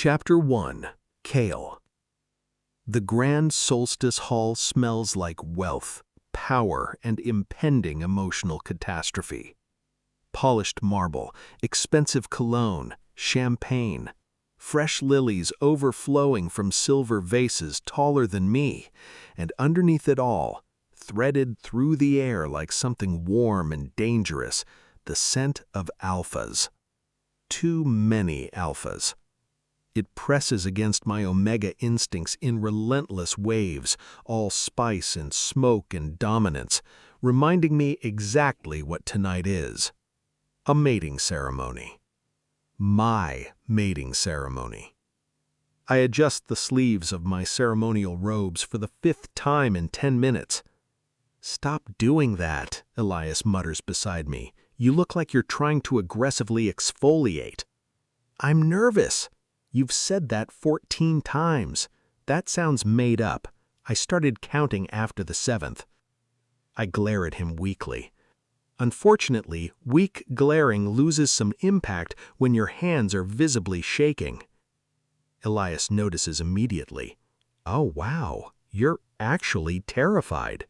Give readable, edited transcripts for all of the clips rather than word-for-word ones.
Chapter 1. Kael. The Grand Solstice Hall smells like wealth, power, and impending emotional catastrophe. Polished marble, expensive cologne, champagne, fresh lilies overflowing from silver vases taller than me, and underneath it all, threaded through the air like something warm and dangerous, the scent of alphas. Too many alphas. It presses against my Omega instincts in relentless waves, all spice and smoke and dominance, reminding me exactly what tonight is. A mating ceremony. My mating ceremony. I adjust the sleeves of my ceremonial robes for the 5th time in 10 minutes. "Stop doing that," Elias mutters beside me. "You look like you're trying to aggressively exfoliate." "I'm nervous." "You've said that 14 times. That sounds made up. I started counting after the 7th. I glare at him weakly. Unfortunately, weak glaring loses some impact when your hands are visibly shaking. Elias notices immediately. "Oh, wow, you're actually terrified."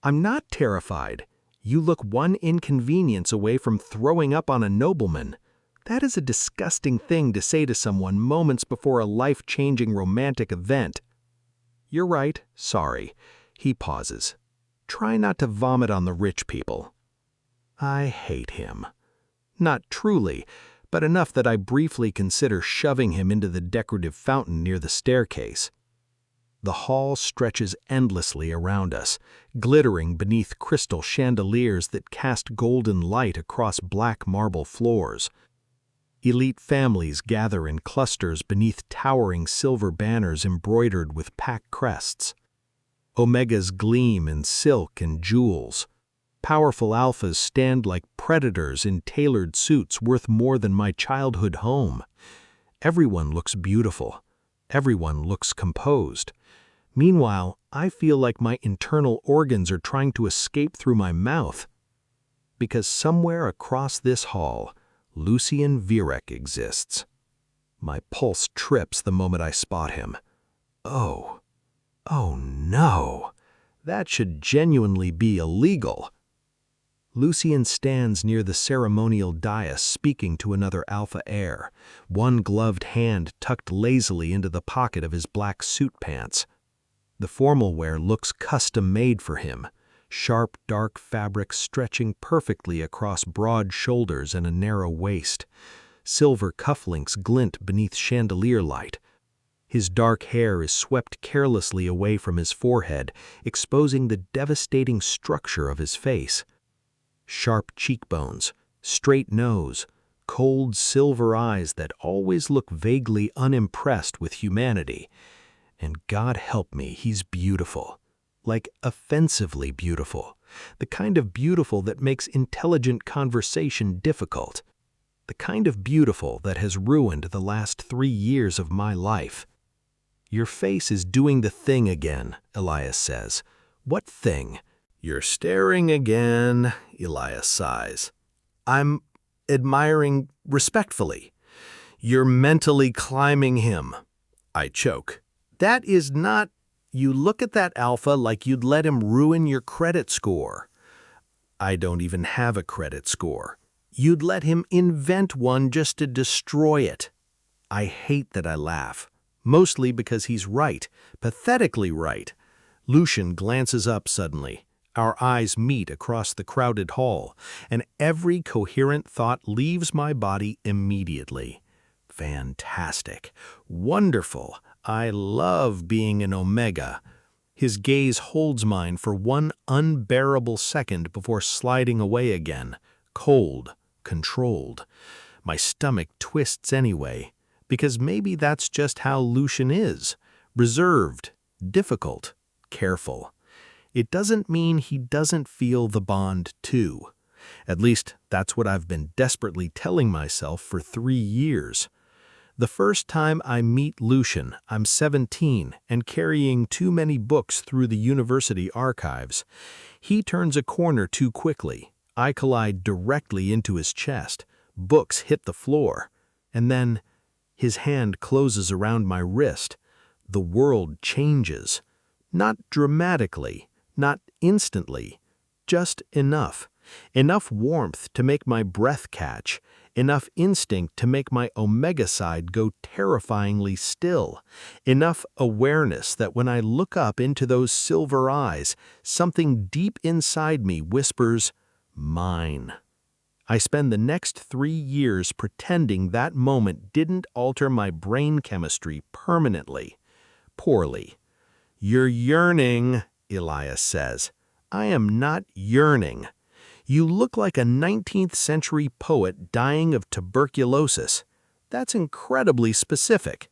"I'm not terrified. You look one inconvenience away from throwing up on a nobleman. That is a disgusting thing to say to someone moments before a life-changing romantic event." "You're right, sorry." He pauses. "Try not to vomit on the rich people." I hate him. Not truly, but enough that I briefly consider shoving him into the decorative fountain near the staircase. The hall stretches endlessly around us, glittering beneath crystal chandeliers that cast golden light across black marble floors. Elite families gather in clusters beneath towering silver banners embroidered with pack crests. Omegas gleam in silk and jewels. Powerful alphas stand like predators in tailored suits worth more than my childhood home. Everyone looks beautiful. Everyone looks composed. Meanwhile, I feel like my internal organs are trying to escape through my mouth. Because somewhere across this hall, Lucian Virek exists. My pulse trips the moment I spot him. Oh no, that should genuinely be illegal. Lucian stands near the ceremonial dais speaking to another alpha heir, one gloved hand tucked lazily into the pocket of his black suit pants. The formal wear looks custom-made for him. Sharp, dark fabric stretching perfectly across broad shoulders and a narrow waist. Silver cufflinks glint beneath chandelier light. His dark hair is swept carelessly away from his forehead, exposing the devastating structure of his face. Sharp cheekbones, straight nose, cold silver eyes that always look vaguely unimpressed with humanity. And God help me, he's beautiful. Like offensively beautiful, the kind of beautiful that makes intelligent conversation difficult, the kind of beautiful that has ruined the last 3 years of my life. "Your face is doing the thing again," Elias says. "What thing?" "You're staring again," Elias sighs. "I'm admiring respectfully. You're mentally climbing him." I choke. "That is not... You look at that alpha like you'd let him ruin your credit score." "I don't even have a credit score." "You'd let him invent one just to destroy it." I hate that I laugh, mostly because he's right, pathetically right. Lucian glances up suddenly. Our eyes meet across the crowded hall, and every coherent thought leaves my body immediately. Fantastic. Wonderful. I love being an Omega. His gaze holds mine for one unbearable second before sliding away again, cold, controlled. My stomach twists anyway, because maybe that's just how Lucian is, reserved, difficult, careful. It doesn't mean he doesn't feel the bond too. At least that's what I've been desperately telling myself for 3 years. The first time I meet Lucian, I'm 17 and carrying too many books through the university archives. He turns a corner too quickly. I collide directly into his chest. Books hit the floor. And then His hand closes around my wrist. The world changes. Not dramatically, not instantly, just enough. Enough warmth to make my breath catch, enough instinct to make my omega side go terrifyingly still, enough awareness that when I look up into those silver eyes, something deep inside me whispers, "Mine." I spend the next 3 years pretending that moment didn't alter my brain chemistry permanently. Poorly. "You're yearning," Elias says. "I am not yearning. You look like a 19th century poet dying of tuberculosis. That's incredibly specific.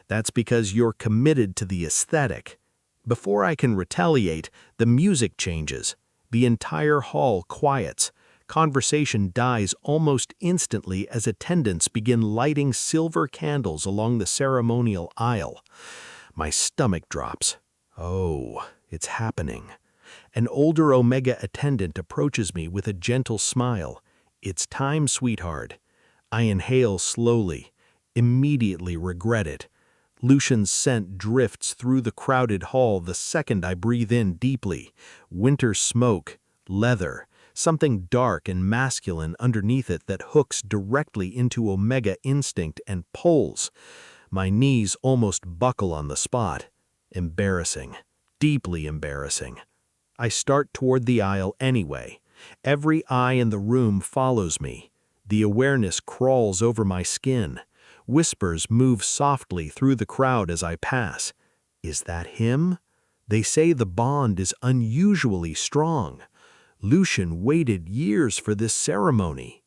That's because you're committed to the aesthetic." Before I can retaliate, the music changes. The entire hall quiets. Conversation dies almost instantly as attendants begin lighting silver candles along the ceremonial aisle. My stomach drops. Oh, it's happening. An older Omega attendant approaches me with a gentle smile. "It's time, sweetheart." I inhale slowly, immediately regret it. Lucian's scent drifts through the crowded hall the second I breathe in deeply. Winter smoke, leather, something dark and masculine underneath it that hooks directly into Omega instinct and pulls. My knees almost buckle on the spot. Embarrassing, deeply embarrassing. I start toward the aisle anyway. Every eye in the room follows me. The awareness crawls over my skin. Whispers move softly through the crowd as I pass. Is that him? They say the bond is unusually strong. Lucian waited years for this ceremony.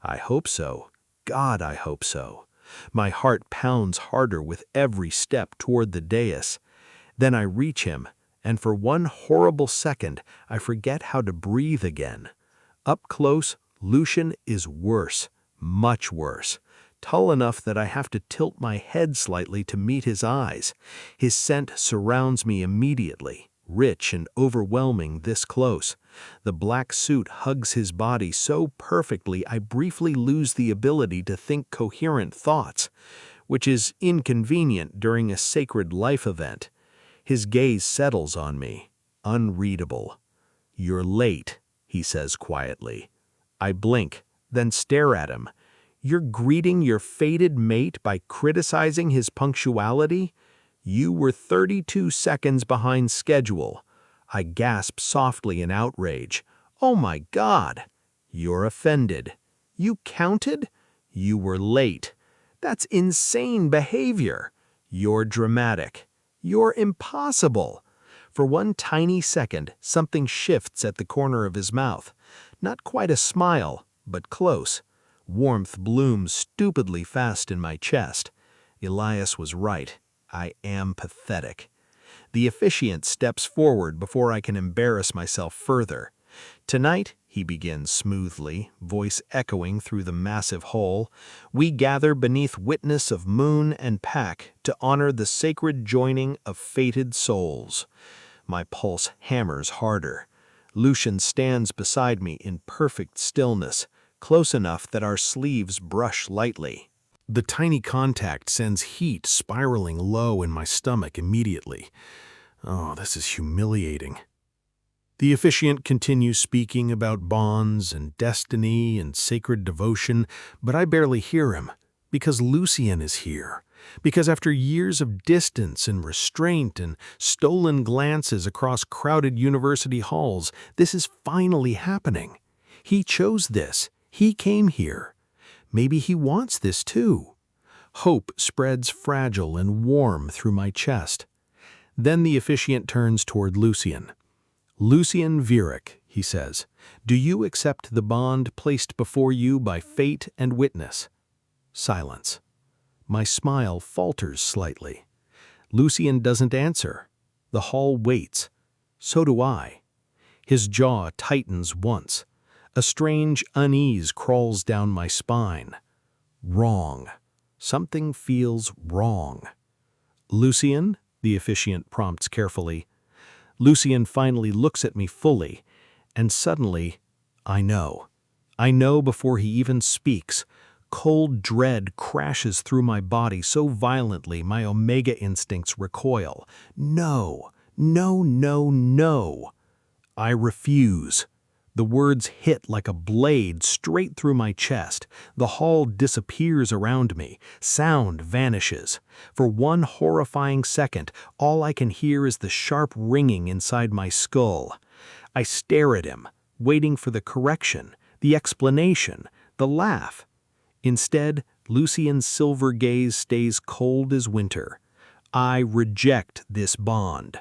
I hope so. God, I hope so. My heart pounds harder with every step toward the dais. Then I reach him, and for one horrible second, I forget how to breathe again. Up close, Lucian is worse, much worse. Tall enough that I have to tilt my head slightly to meet his eyes. His scent surrounds me immediately, rich and overwhelming this close. The black suit hugs his body so perfectly I briefly lose the ability to think coherent thoughts, which is inconvenient during a sacred life event. His gaze settles on me, unreadable. "You're late," he says quietly. I blink, then stare at him. "You're greeting your fated mate by criticizing his punctuality? You were 32 seconds behind schedule." I gasp softly in outrage. "Oh my God!" "You're offended." "You counted?" "You were late." "That's insane behavior." "You're dramatic." "You're impossible." For one tiny second, something shifts at the corner of his mouth. Not quite a smile, but close. Warmth blooms stupidly fast in my chest. Elias was right. I am pathetic. The officiant steps forward before I can embarrass myself further. "Tonight," he begins smoothly, voice echoing through the massive hall, "we gather beneath witness of moon and pack to honor the sacred joining of fated souls." My pulse hammers harder. Lucian stands beside me in perfect stillness, close enough that our sleeves brush lightly. The tiny contact sends heat spiraling low in my stomach immediately. Oh, this is humiliating. The officiant continues speaking about bonds and destiny and sacred devotion, but I barely hear him, because Lucian is here. Because after years of distance and restraint and stolen glances across crowded university halls, this is finally happening. He chose this. He came here. Maybe he wants this too. Hope spreads fragile and warm through my chest. Then the officiant turns toward Lucian. "Lucian Viereck," he says, "do you accept the bond placed before you by fate and witness?" Silence. My smile falters slightly. Lucian doesn't answer. The hall waits. So do I. His jaw tightens once. A strange unease crawls down my spine. Wrong. Something feels wrong. "Lucian?" the officiant prompts carefully. Lucian finally looks at me fully, and suddenly, I know. I know before he even speaks, Cold dread crashes through my body so violently my Omega instincts recoil. No, no, no, no. I refuse. The words hit like a blade straight through my chest. The hall disappears around me. Sound vanishes. For one horrifying second, all I can hear is the sharp ringing inside my skull. I stare at him, waiting for the correction, the explanation, the laugh. Instead, Lucien's silver gaze stays cold as winter. I reject this bond.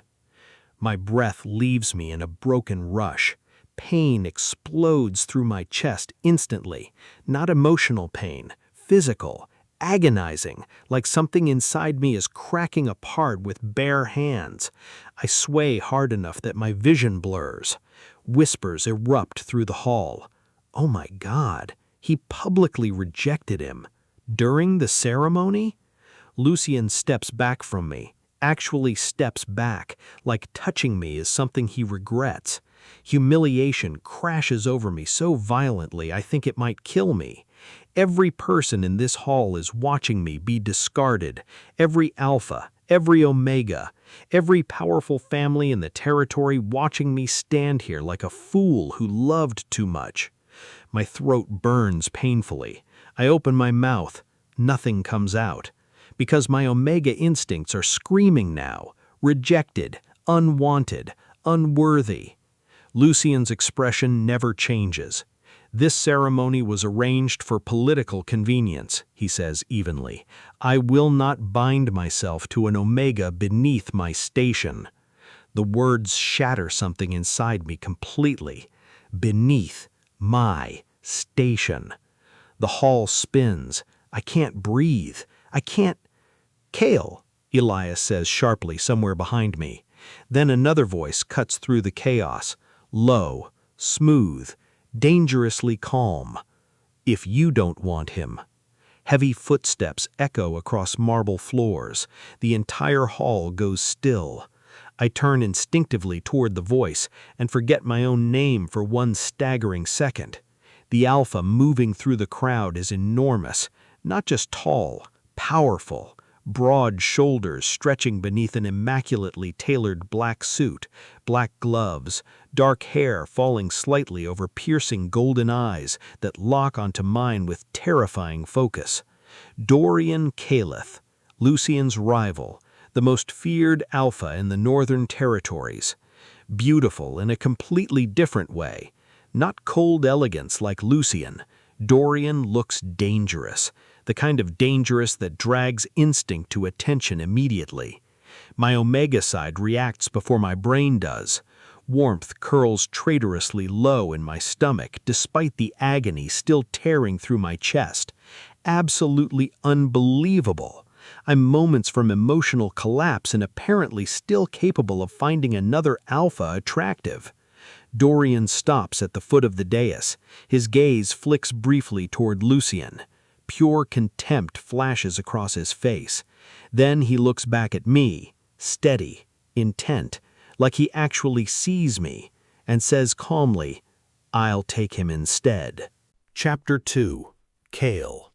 My breath leaves me in a broken rush. Pain explodes through my chest instantly. Not emotional pain, physical, agonizing, like something inside me is cracking apart with bare hands. I sway hard enough that my vision blurs. Whispers erupt through the hall. Oh my God, he publicly rejected him. During the ceremony? Lucien steps back from me, actually steps back, like touching me is something he regrets. Humiliation crashes over me so violently I think it might kill me. Every person in this hall is watching me be discarded. Every alpha, every omega, every powerful family in the territory watching me stand here like a fool who loved too much. My throat burns painfully. I open my mouth. Nothing comes out. Because my Omega instincts are screaming now. Rejected, unwanted, unworthy. Lucien's expression never changes. This ceremony was arranged for political convenience, he says evenly. I will not bind myself to an Omega beneath my station. The words shatter something inside me completely. Beneath my station. The hall spins. I can't breathe. I can't. Kael, Elias says sharply somewhere behind me. Then another voice cuts through the chaos. Low, smooth, dangerously calm. If you don't want him. Heavy footsteps echo across marble floors. The entire hall goes still. I turn instinctively toward the voice and forget my own name for one staggering second. The alpha moving through the crowd is enormous, not just tall, powerful, broad shoulders stretching beneath an immaculately tailored black suit, black gloves, dark hair falling slightly over piercing golden eyes that lock onto mine with terrifying focus. Dorian Kaelith, Lucien's rival, the most feared alpha in the Northern Territories. Beautiful in a completely different way. Not cold elegance like Lucien. Dorian looks dangerous, the kind of dangerous that drags instinct to attention immediately. My Omega side reacts before my brain does. Warmth curls traitorously low in my stomach despite the agony still tearing through my chest. Absolutely unbelievable. I'm moments from emotional collapse and apparently still capable of finding another alpha attractive. Dorian stops at the foot of the dais. His gaze flicks briefly toward Lucien. Pure contempt flashes across his face. Then he looks back at me, steady, intent, like he actually sees me, and says calmly, "I'll take him instead." Chapter 2. Kael.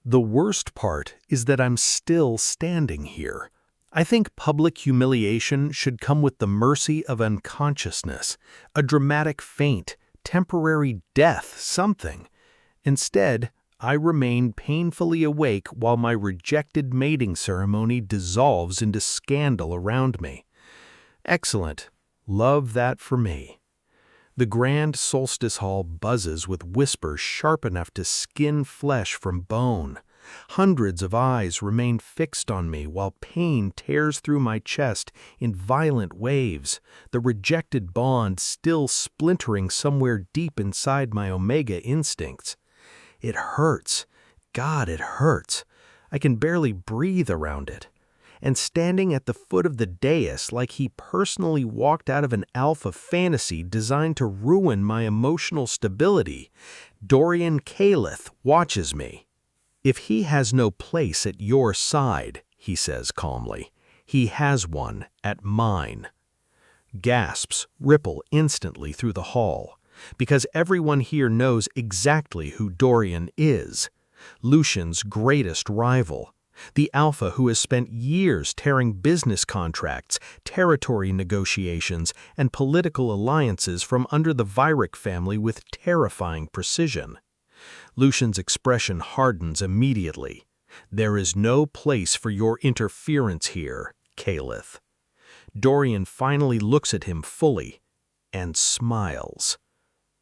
The worst part is that I'm still standing here. I think public humiliation should come with the mercy of unconsciousness, a dramatic faint, temporary death, something. Instead, I remain painfully awake while my rejected mating ceremony dissolves into scandal around me. Excellent. Love that for me. The grand solstice hall buzzes with whispers sharp enough to skin flesh from bone. Hundreds of eyes remain fixed on me while pain tears through my chest in violent waves, the rejected bond still splintering somewhere deep inside my Omega instincts. It hurts. God, it hurts. I can barely breathe around it. And standing at the foot of the dais like he personally walked out of an alpha fantasy designed to ruin my emotional stability, Dorian Kaelith watches me. If he has no place at your side, he says calmly, he has one at mine. Gasps ripple instantly through the hall, because everyone here knows exactly who Dorian is. Lucian's greatest rival. The alpha who has spent years tearing business contracts, territory negotiations, and political alliances from under the Vyric family with terrifying precision. Lucian's expression hardens immediately. "There is no place for your interference here, Kaelith." Dorian finally looks at him fully and smiles.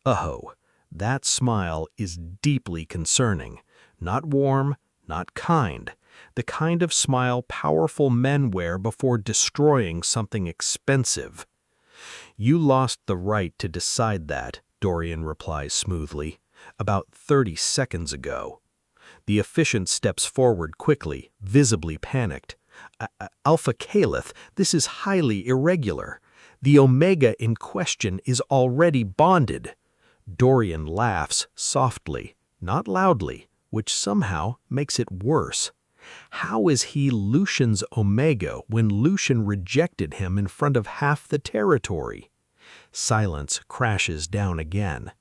Oh, that smile is deeply concerning. Not warm, not kind. The kind of smile powerful men wear before destroying something expensive. "You lost the right to decide that," Dorian replies smoothly, "about 30 seconds ago." The officiant steps forward quickly, visibly panicked. "Alpha Kaelith, this is highly irregular. The Omega in question is already bonded." Dorian laughs softly, not loudly, which somehow makes it worse. How is he Lucian's Omega when Lucian rejected him in front of half the territory? Silence crashes down again.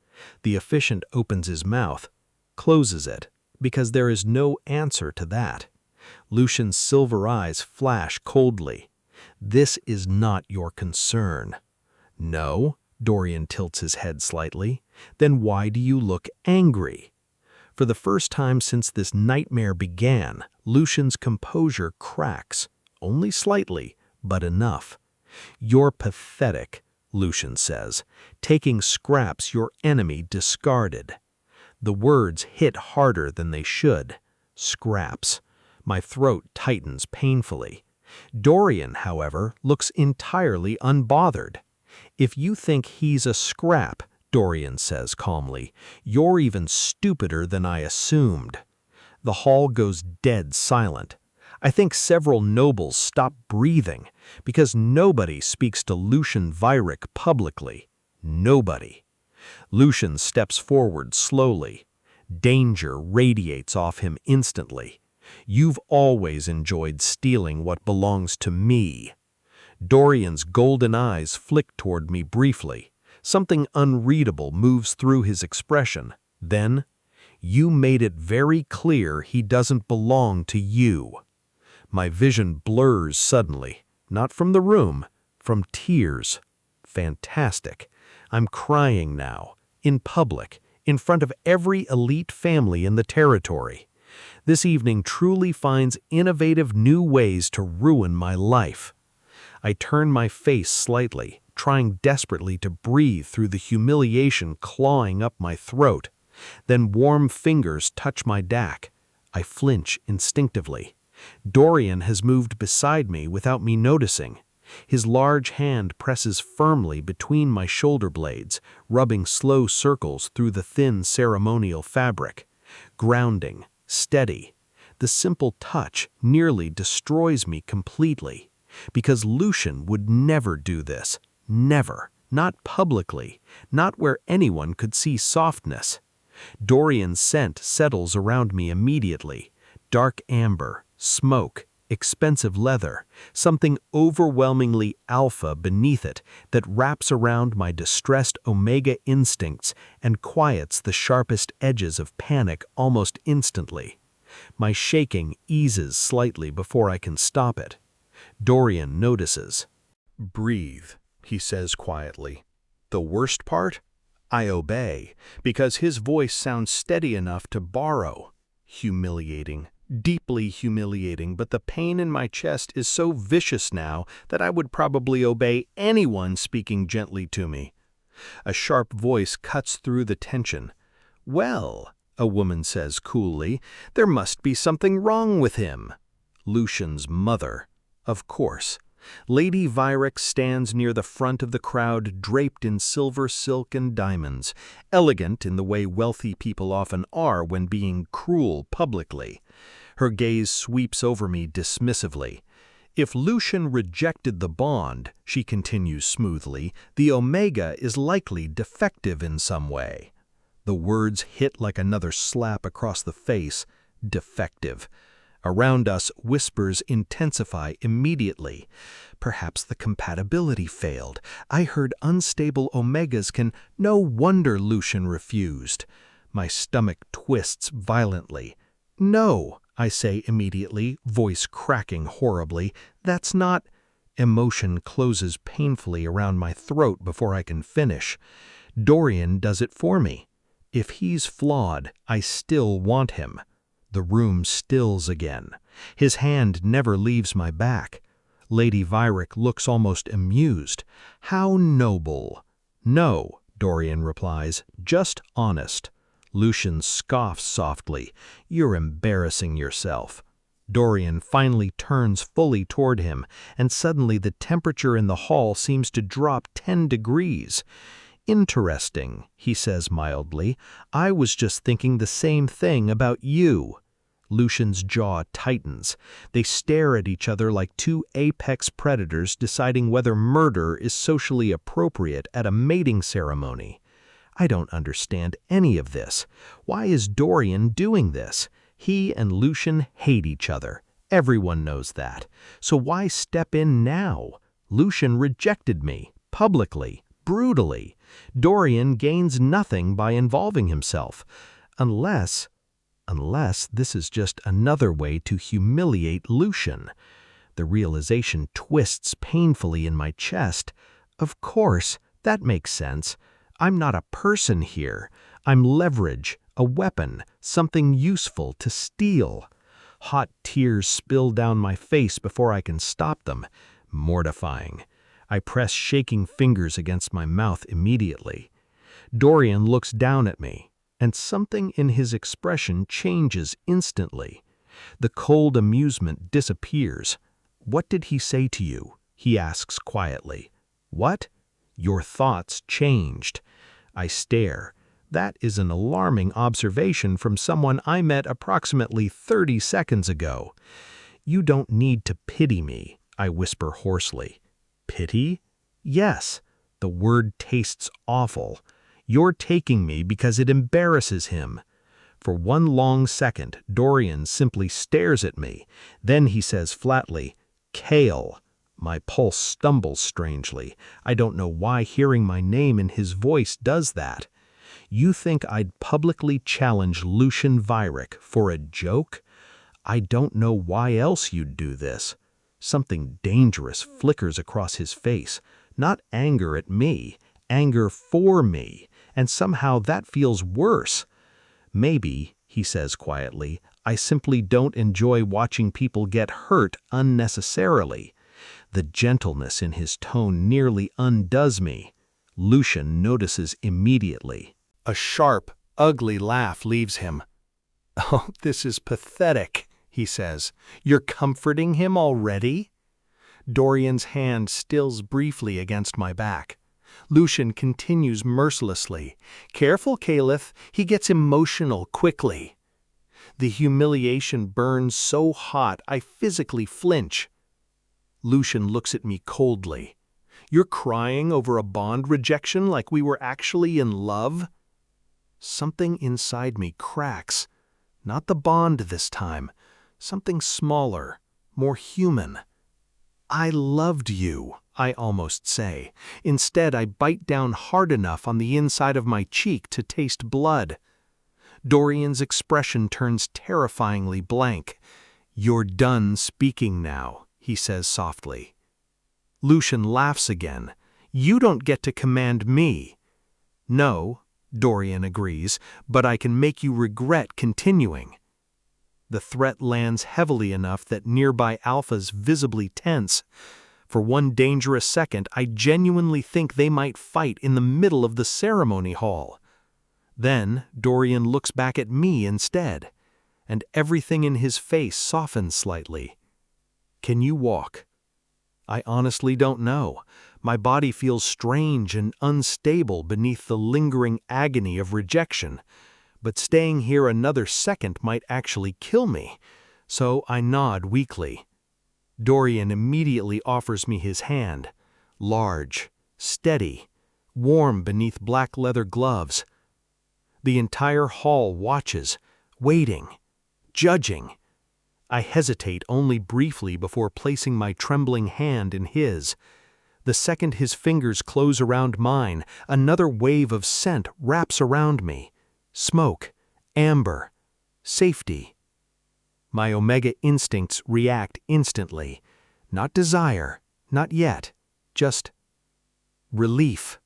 The officiant opens his mouth, closes it, because there is no answer to that. Lucian's silver eyes flash coldly. "This is not your concern." "No?" Dorian tilts his head slightly. "Then why do you look angry?" For the first time since this nightmare began, Lucian's composure cracks, only slightly, but enough. "You're pathetic," Lucian says, "taking scraps your enemy discarded." The words hit harder than they should. Scraps. My throat tightens painfully. Dorian, however, looks entirely unbothered. "If you think he's a scrap," Dorian says calmly, "you're even stupider than I assumed." The hall goes dead silent. I think several nobles stop breathing, because nobody speaks to Lucian Vyric publicly. Nobody. Lucian steps forward slowly. Danger radiates off him instantly. "You've always enjoyed stealing what belongs to me." Dorian's golden eyes flick toward me briefly. Something unreadable moves through his expression. Then, "You made it very clear he doesn't belong to you." My vision blurs suddenly, not from the room, from tears. Fantastic. I'm crying now, in public, in front of every elite family in the territory. This evening truly finds innovative new ways to ruin my life. I turn my face slightly, trying desperately to breathe through the humiliation clawing up my throat. Then warm fingers touch my dac. I flinch instinctively. Dorian has moved beside me without me noticing. His large hand presses firmly between my shoulder blades, rubbing slow circles through the thin ceremonial fabric. Grounding, steady. The simple touch nearly destroys me completely. Because Lucian would never do this. Never. Not publicly. Not where anyone could see softness. Dorian's scent settles around me immediately. Dark amber, smoke, expensive leather, something overwhelmingly alpha beneath it that wraps around my distressed Omega instincts and quiets the sharpest edges of panic almost instantly. My shaking eases slightly before I can stop it. Dorian notices. "Breathe," he says quietly. "The worst part? I obey, because his voice sounds steady enough to borrow. Humiliating, deeply humiliating, but the pain in my chest is so vicious now that I would probably obey anyone speaking gently to me." A sharp voice cuts through the tension. "Well," a woman says coolly, "there must be something wrong with him." Lucian's mother. Of course. Lady Vyric stands near the front of the crowd, draped in silver silk and diamonds, elegant in the way wealthy people often are when being cruel publicly. Her gaze sweeps over me dismissively. "If Lucian rejected the bond," she continues smoothly, "the Omega is likely defective in some way." The words hit like another slap across the face. Defective. Around us, whispers intensify immediately. Perhaps the compatibility failed. I heard unstable Omegas can... No wonder Lucian refused. My stomach twists violently. No, I say immediately, voice cracking horribly. That's not— Emotion closes painfully around my throat before I can finish. Dorian does it for me. If he's flawed, I still want him. The room stills again. His hand never leaves my back. Lady Vyrick looks almost amused. How noble. No, Dorian replies, just honest. Lucian scoffs softly. You're embarrassing yourself. Dorian finally turns fully toward him, and suddenly the temperature in the hall seems to drop 10 degrees. Interesting, he says mildly. I was just thinking the same thing about you. Lucian's jaw tightens. They stare at each other like two apex predators deciding whether murder is socially appropriate at a mating ceremony. I don't understand any of this. Why is Dorian doing this? He and Lucian hate each other. Everyone knows that. So why step in now? Lucian rejected me, publicly, brutally. Dorian gains nothing by involving himself. Unless this is just another way to humiliate Lucian. The realization twists painfully in my chest. Of course, that makes sense. I'm not a person here. I'm leverage, a weapon, something useful to steal. Hot tears spill down my face before I can stop them. Mortifying. I press shaking fingers against my mouth immediately. Dorian looks down at me, and something in his expression changes instantly. The cold amusement disappears. What did he say to you? He asks quietly. What? Your thoughts changed. I stare. That is an alarming observation from someone I met approximately 30 seconds ago. You don't need to pity me, I whisper hoarsely. Pity? Yes. The word tastes awful. You're taking me because it embarrasses him. For one long second, Dorian simply stares at me. Then he says flatly, Kael. My pulse stumbles strangely. I don't know why hearing my name in his voice does that. You think I'd publicly challenge Lucian Vyrick for a joke? I don't know why else you'd do this. Something dangerous flickers across his face. Not anger at me, anger for me, and somehow that feels worse. Maybe, he says quietly, I simply don't enjoy watching people get hurt unnecessarily. The gentleness in his tone nearly undoes me. Lucian notices immediately. A sharp, ugly laugh leaves him. Oh, this is pathetic, he says. You're comforting him already? Dorian's hand stills briefly against my back. Lucian continues mercilessly. Careful, Kaelith, he gets emotional quickly. The humiliation burns so hot I physically flinch. Lucian looks at me coldly. You're crying over a bond rejection like we were actually in love? Something inside me cracks. Not the bond this time. Something smaller, more human. I loved you, I almost say. Instead, I bite down hard enough on the inside of my cheek to taste blood. Dorian's expression turns terrifyingly blank. You're done speaking now, he says softly. Lucian laughs again. You don't get to command me. No, Dorian agrees, but I can make you regret continuing. The threat lands heavily enough that nearby alphas visibly tense. For one dangerous second, I genuinely think they might fight in the middle of the ceremony hall. Then Dorian looks back at me instead, and everything in his face softens slightly. Can you walk? I honestly don't know. My body feels strange and unstable beneath the lingering agony of rejection. But staying here another second might actually kill me, so I nod weakly. Dorian immediately offers me his hand, large, steady, warm beneath black leather gloves. The entire hall watches, waiting, judging. I hesitate only briefly before placing my trembling hand in his. The second his fingers close around mine, another wave of scent wraps around me. Smoke, amber, safety. My Omega instincts react instantly. Not desire, not yet, just relief.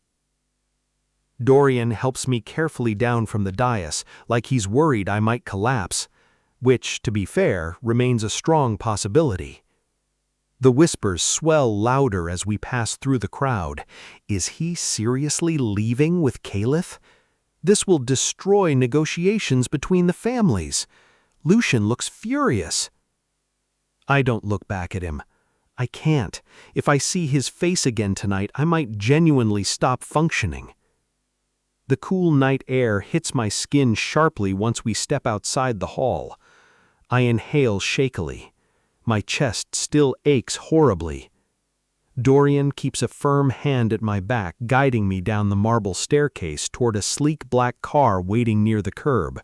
Dorian helps me carefully down from the dais, like he's worried I might collapse, which, to be fair, remains a strong possibility. The whispers swell louder as we pass through the crowd. Is he seriously leaving with Kael? This will destroy negotiations between the families. Lucian looks furious. I don't look back at him. I can't. If I see his face again tonight, I might genuinely stop functioning. The cool night air hits my skin sharply once we step outside the hall. I inhale shakily. My chest still aches horribly. Dorian keeps a firm hand at my back, guiding me down the marble staircase toward a sleek black car waiting near the curb.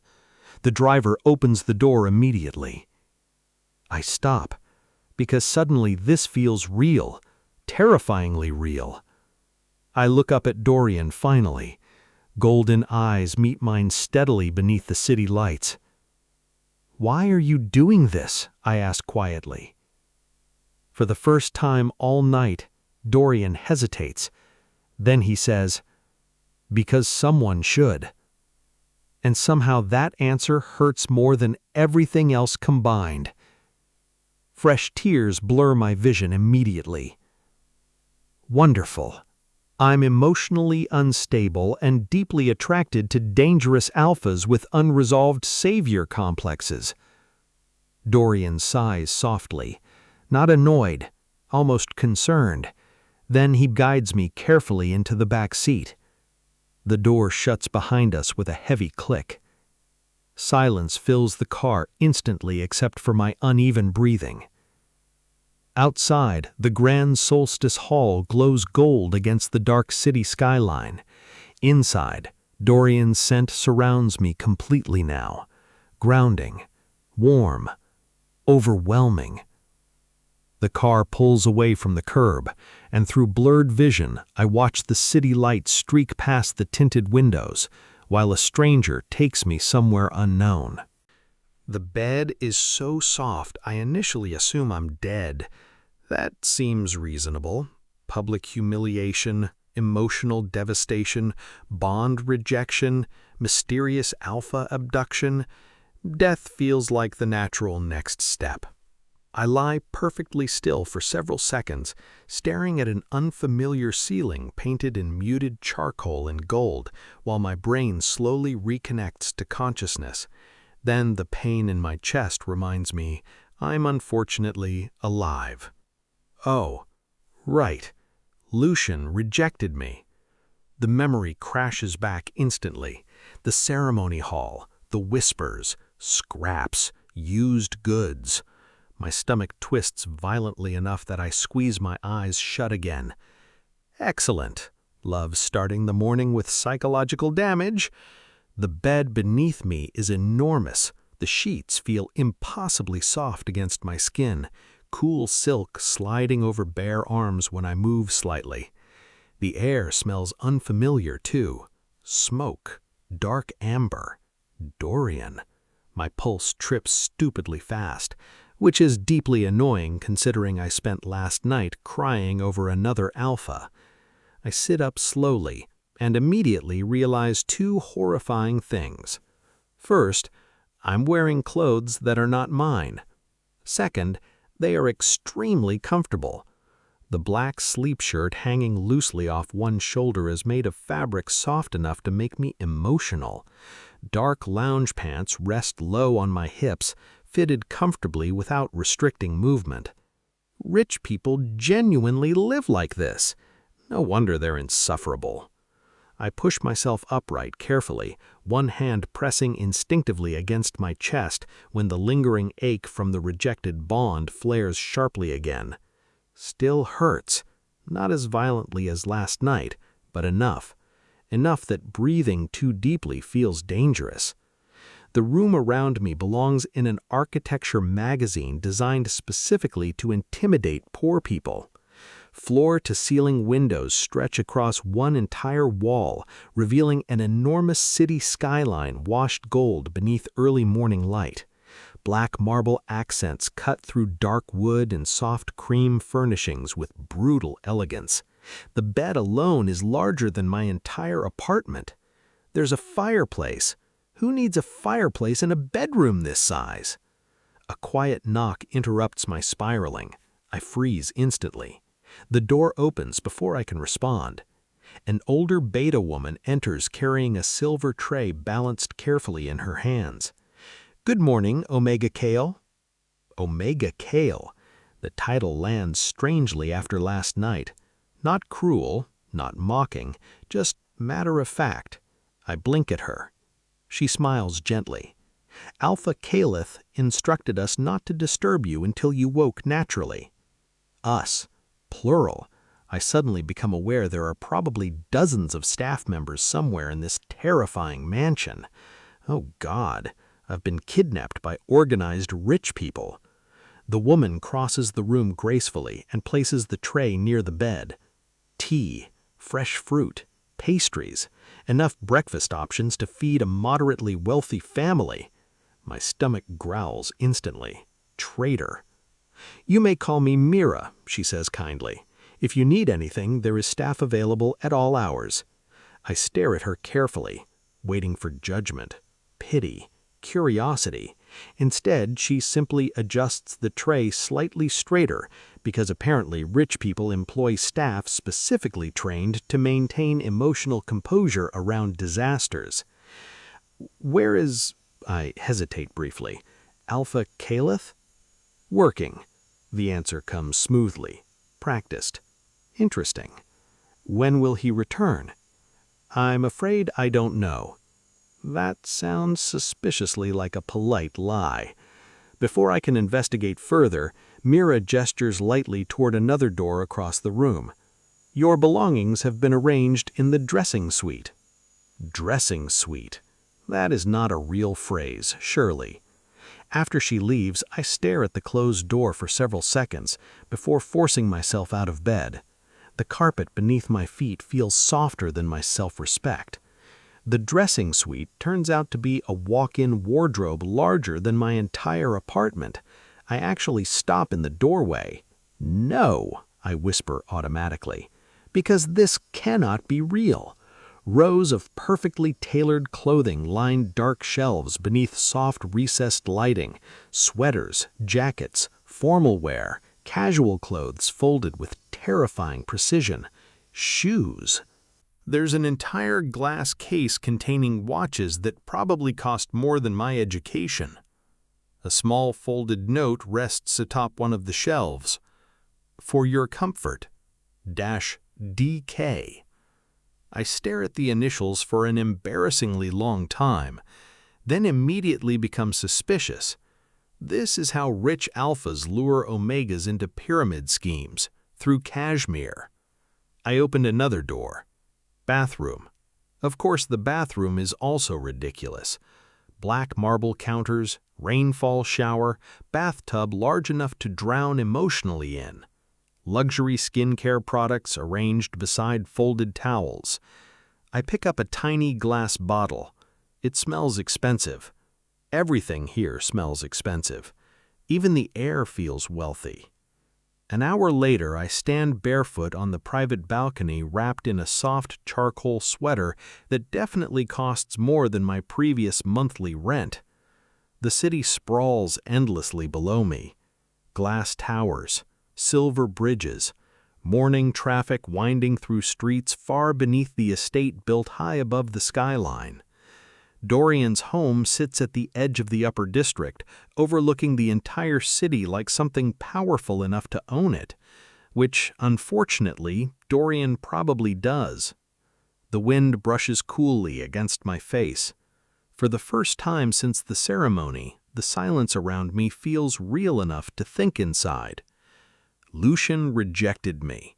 The driver opens the door immediately. I stop, because suddenly this feels real, terrifyingly real. I look up at Dorian finally. Golden eyes meet mine steadily beneath the city lights. "Why are you doing this?" I ask quietly. For the first time all night, Dorian hesitates. Then he says, "Because someone should." And somehow that answer hurts more than everything else combined. Fresh tears blur my vision immediately. Wonderful. I'm emotionally unstable and deeply attracted to dangerous alphas with unresolved savior complexes. Dorian sighs softly, not annoyed, almost concerned. Then he guides me carefully into the back seat. The door shuts behind us with a heavy click. Silence fills the car instantly except for my uneven breathing. Outside, the Grand Solstice Hall glows gold against the dark city skyline. Inside, Dorian's scent surrounds me completely now. Grounding, warm, overwhelming. The car pulls away from the curb, and through blurred vision, I watch the city lights streak past the tinted windows, while a stranger takes me somewhere unknown. The bed is so soft, I initially assume I'm dead. That seems reasonable. Public humiliation, emotional devastation, bond rejection, mysterious alpha abduction. Death feels like the natural next step. I lie perfectly still for several seconds, staring at an unfamiliar ceiling painted in muted charcoal and gold, while my brain slowly reconnects to consciousness. Then the pain in my chest reminds me I'm unfortunately alive. Oh, right. Lucian rejected me. The memory crashes back instantly. The ceremony hall, the whispers, scraps, used goods. My stomach twists violently enough that I squeeze my eyes shut again. Excellent. Love starting the morning with psychological damage. The bed beneath me is enormous. The sheets feel impossibly soft against my skin, cool silk sliding over bare arms when I move slightly. The air smells unfamiliar too. Smoke, dark amber, Dorian. My pulse trips stupidly fast, which is deeply annoying considering I spent last night crying over another alpha. I sit up slowly and immediately realize two horrifying things. First, I'm wearing clothes that are not mine. Second, they are extremely comfortable. The black sleep shirt hanging loosely off one shoulder is made of fabric soft enough to make me emotional. Dark lounge pants rest low on my hips, fitted comfortably without restricting movement. Rich people genuinely live like this. No wonder they're insufferable. I push myself upright carefully, one hand pressing instinctively against my chest when the lingering ache from the rejected bond flares sharply again. Still hurts, not as violently as last night, but enough that breathing too deeply feels dangerous. The room around me belongs in an architecture magazine designed specifically to intimidate poor people. Floor-to-ceiling windows stretch across one entire wall, revealing an enormous city skyline washed gold beneath early morning light. black marble accents cut through dark wood and soft cream furnishings with brutal elegance. The bed alone is larger than my entire apartment. There's a fireplace. Who needs a fireplace in a bedroom this size? A quiet knock interrupts my spiraling. I freeze instantly. The door opens before I can respond. An older beta woman enters carrying a silver tray balanced carefully in her hands. "Good morning, Omega Kael." Omega Kael. The title lands strangely after last night. Not cruel, not mocking, just matter of fact. I blink at her. She smiles gently. "Alpha Kaelith instructed us not to disturb you until you woke naturally." Us. Plural. I suddenly become aware there are probably dozens of staff members somewhere in this terrifying mansion. Oh God, I've been kidnapped by organized rich people. The woman crosses the room gracefully and places the tray near the bed. Tea, fresh fruit, pastries, enough breakfast options to feed a moderately wealthy family. My stomach growls instantly. Traitor. "You may call me Mira," she says kindly. "If you need anything, there is staff available at all hours." I stare at her carefully, waiting for judgment, pity, curiosity. Instead, she simply adjusts the tray slightly straighter because apparently rich people employ staff specifically trained to maintain emotional composure around disasters. "Where is," I hesitate briefly, "Alpha Kaelith?" "Working." The answer comes smoothly, practiced. "Interesting. When will he return?" "I'm afraid I don't know." That sounds suspiciously like a polite lie. Before I can investigate further, Mira gestures lightly toward another door across the room. "Your belongings have been arranged in the dressing suite." Dressing suite. That is not a real phrase, surely. After she leaves, I stare at the closed door for several seconds before forcing myself out of bed. The carpet beneath my feet feels softer than my self-respect. The dressing suite turns out to be a walk-in wardrobe larger than my entire apartment. I actually stop in the doorway. "No," I whisper automatically, "because this cannot be real." Rows of perfectly tailored clothing line dark shelves beneath soft recessed lighting, sweaters, jackets, formal wear, casual clothes folded with terrifying precision, shoes. There's an entire glass case containing watches that probably cost more than my education. A small folded note rests atop one of the shelves. "For your comfort, -DK." I stare at the initials for an embarrassingly long time, then immediately become suspicious. This is how rich alphas lure omegas into pyramid schemes, through cashmere. I opened another door. Bathroom. Of course, the bathroom is also ridiculous. Black marble counters, rainfall shower, bathtub large enough to drown emotionally in. Luxury skincare products arranged beside folded towels. I pick up a tiny glass bottle. It smells expensive. Everything here smells expensive. Even the air feels wealthy. An hour later, I stand barefoot on the private balcony wrapped in a soft charcoal sweater that definitely costs more than my previous monthly rent. The city sprawls endlessly below me. Glass towers, silver bridges, morning traffic winding through streets far beneath the estate built high above the skyline. Dorian's home sits at the edge of the upper district, overlooking the entire city like something powerful enough to own it, which, unfortunately, Dorian probably does. The wind brushes coolly against my face. For the first time since the ceremony, the silence around me feels real enough to think inside. Lucian rejected me.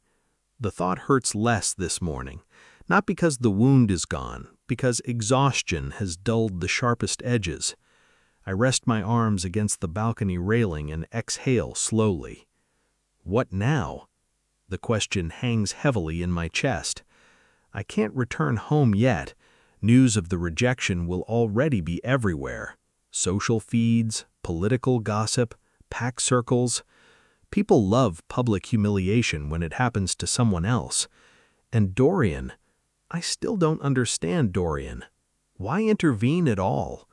The thought hurts less this morning, not because the wound is gone, because exhaustion has dulled the sharpest edges. I rest my arms against the balcony railing and exhale slowly. What now? The question hangs heavily in my chest. I can't return home yet. News of the rejection will already be everywhere. Social feeds, political gossip, pack circles. People love public humiliation when it happens to someone else. And Dorian, I still don't understand Dorian. Why intervene at all?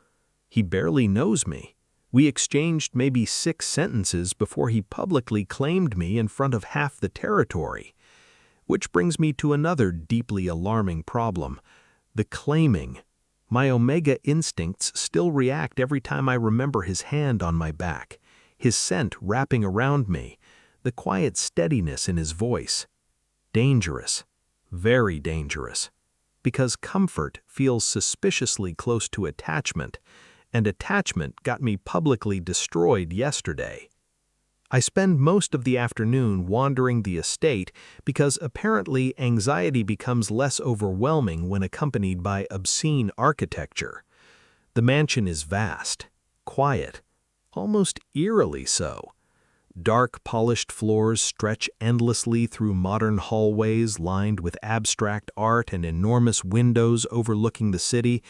He barely knows me. We exchanged maybe 6 sentences before he publicly claimed me in front of half the territory. Which brings me to another deeply alarming problem: the claiming. My Omega instincts still react every time I remember his hand on my back, his scent wrapping around me, the quiet steadiness in his voice. Dangerous, very dangerous, because comfort feels suspiciously close to attachment, and attachment got me publicly destroyed yesterday. I spend most of the afternoon wandering the estate because apparently anxiety becomes less overwhelming when accompanied by obscene architecture. The mansion is vast, quiet, almost eerily so. Dark, polished floors stretch endlessly through modern hallways lined with abstract art and enormous windows overlooking the city.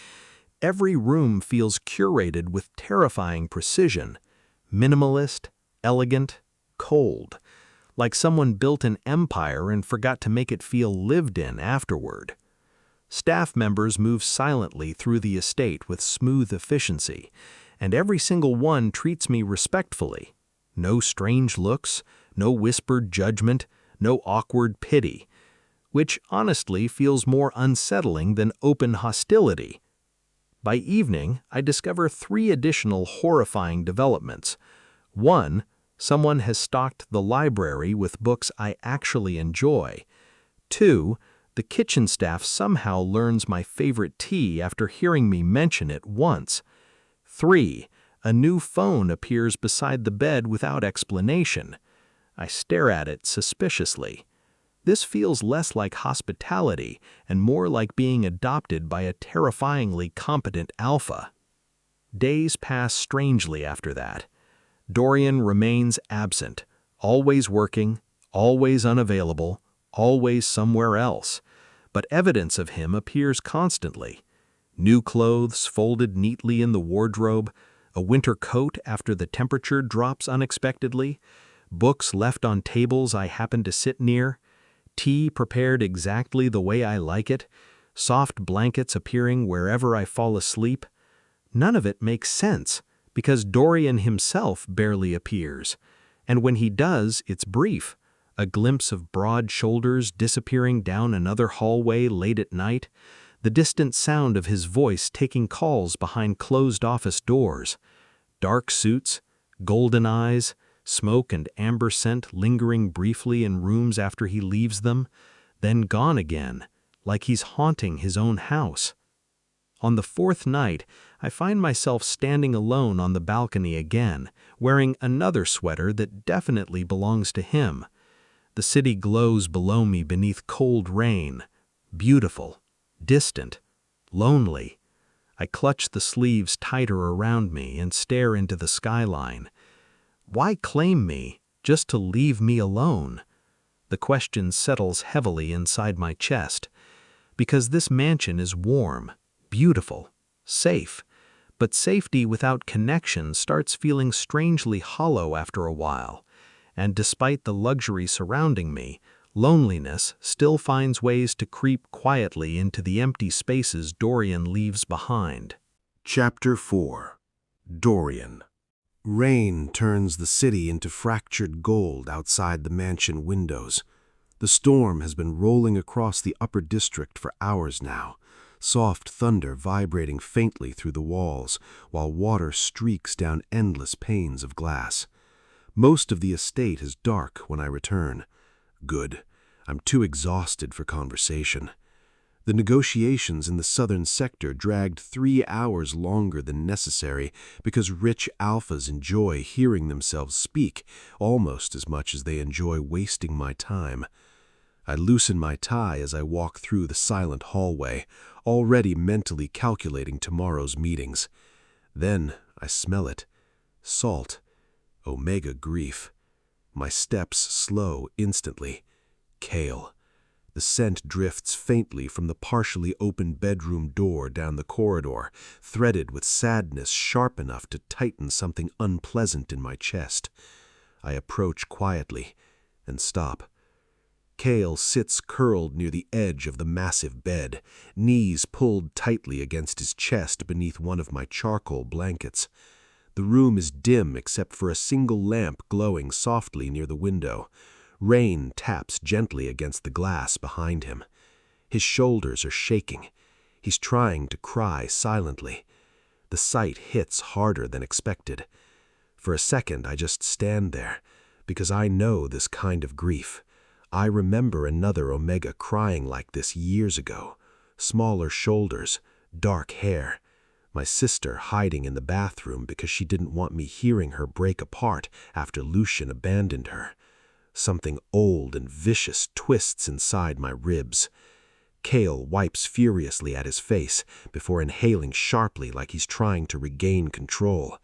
Every room feels curated with terrifying precision, minimalist, elegant, cold, like someone built an empire and forgot to make it feel lived in afterward. Staff members move silently through the estate with smooth efficiency, and every single one treats me respectfully. No strange looks, no whispered judgment, no awkward pity, which honestly feels more unsettling than open hostility. By evening, I discover 3 additional horrifying developments. 1, someone has stocked the library with books I actually enjoy. 2, the kitchen staff somehow learns my favorite tea after hearing me mention it once. 3, a new phone appears beside the bed without explanation. I stare at it suspiciously. This feels less like hospitality and more like being adopted by a terrifyingly competent alpha. Days pass strangely after that. Dorian remains absent, always working, always unavailable, always somewhere else. But evidence of him appears constantly. New clothes folded neatly in the wardrobe, a winter coat after the temperature drops unexpectedly, books left on tables I happen to sit near, tea prepared exactly the way I like it, soft blankets appearing wherever I fall asleep. None of it makes sense, because Dorian himself barely appears, and when he does, it's brief. A glimpse of broad shoulders disappearing down another hallway late at night, the distant sound of his voice taking calls behind closed office doors, dark suits, golden eyes, smoke and amber scent lingering briefly in rooms after he leaves them, then gone again, like he's haunting his own house. On the 4th night, I find myself standing alone on the balcony again, wearing another sweater that definitely belongs to him. The city glows below me beneath cold rain, beautiful, distant, lonely. I clutch the sleeves tighter around me and stare into the skyline. Why claim me just to leave me alone? The question settles heavily inside my chest. Because this mansion is warm, beautiful, safe, but safety without connection starts feeling strangely hollow after a while, and despite the luxury surrounding me, loneliness still finds ways to creep quietly into the empty spaces Dorian leaves behind. Chapter 4. Dorian. Rain turns the city into fractured gold outside the mansion windows. The storm has been rolling across the upper district for hours now, soft thunder vibrating faintly through the walls, while water streaks down endless panes of glass. Most of the estate is dark when I return. Good. I'm too exhausted for conversation. The negotiations in the southern sector dragged 3 hours longer than necessary because rich alphas enjoy hearing themselves speak almost as much as they enjoy wasting my time. I loosen my tie as I walk through the silent hallway, already mentally calculating tomorrow's meetings. Then I smell it. Salt. Omega grief. My steps slow instantly. Kael. The scent drifts faintly from the partially open bedroom door down the corridor, threaded with sadness sharp enough to tighten something unpleasant in my chest. I approach quietly and stop. Kael sits curled near the edge of the massive bed, knees pulled tightly against his chest beneath one of my charcoal blankets. The room is dim except for a single lamp glowing softly near the window. Rain taps gently against the glass behind him. His shoulders are shaking. He's trying to cry silently. The sight hits harder than expected. For a second, I just stand there, because I know this kind of grief. I remember another Omega crying like this years ago. Smaller shoulders, dark hair. My sister hiding in the bathroom because she didn't want me hearing her break apart after Lucian abandoned her. Something old and vicious twists inside my ribs. Kael wipes furiously at his face before inhaling sharply like he's trying to regain control.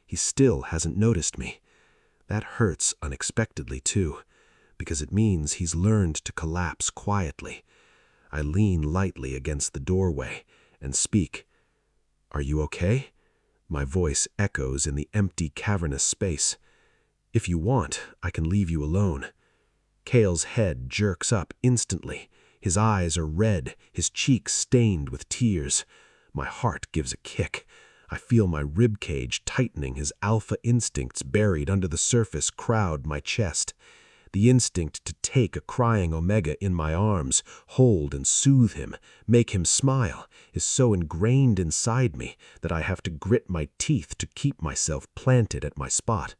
He still hasn't noticed me. That hurts unexpectedly too, because it means he's learned to collapse quietly. I lean lightly against the doorway and speak. "Are you okay?" My voice echoes in the empty, cavernous space. "If you want, I can leave you alone." Kael's head jerks up instantly. His eyes are red, his cheeks stained with tears. My heart gives a kick. I feel my ribcage tightening, his alpha instincts buried under the surface crowd my chest. The instinct to take a crying Omega in my arms, hold and soothe him, make him smile, is so ingrained inside me that I have to grit my teeth to keep myself planted at my spot.